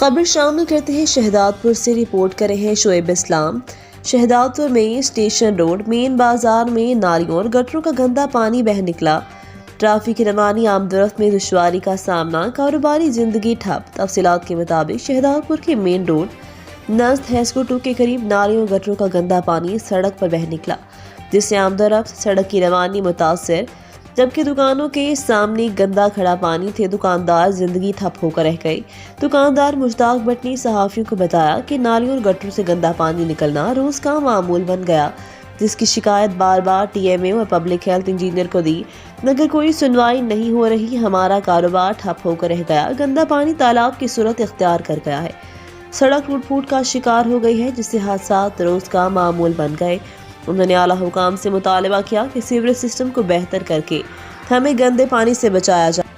خبر شامل کرتے ہیں شہداد پور سے، رپورٹ کرے ہیں شعیب اسلام۔ شہداد پور میں اسٹیشن روڈ مین بازار میں نالیوں اور گٹروں کا گندا پانی بہہ نکلا۔ ٹرافک کی روانی آمد و رفت میں دشواری کا سامنا، کاروباری زندگی ٹھپ۔ تفصیلات کے مطابق شہداد پور کے مین روڈ نزد ہیسکو 2 کے قریب نالیوں اور گٹروں کا گندا پانی سڑک پر بہہ نکلا، جس سے آمد و رفت، سڑک کی روانی متاثر۔ جبکہ دکانوں کے سامنے گندا کھڑا پانی تھے، دکاندار زندگی ٹھپ ہو کر رہ گئی۔ دکاندار مشتاق بٹ نے صحافیوں کو بتایا کہ نالیوں اور گٹروں سے گندا پانی نکلنا روز کا معمول بن گیا، جس کی شکایت بار بار ٹی ایم اے اور پبلک ہیلتھ انجینئر کو دی، مگر کوئی سنوائی نہیں ہو رہی۔ ہمارا کاروبار ٹھپ ہو کر رہ گیا، گندا پانی تالاب کی صورت اختیار کر گیا ہے، سڑک ٹوٹ پھوٹ کا شکار ہو گئی ہے، جس سے حادثات روز کا معمول بن گئے۔ انہوں نے اعلیٰ حکام سے مطالبہ کیا کہ سیوریج سسٹم کو بہتر کر کے ہمیں گندے پانی سے بچایا جائے۔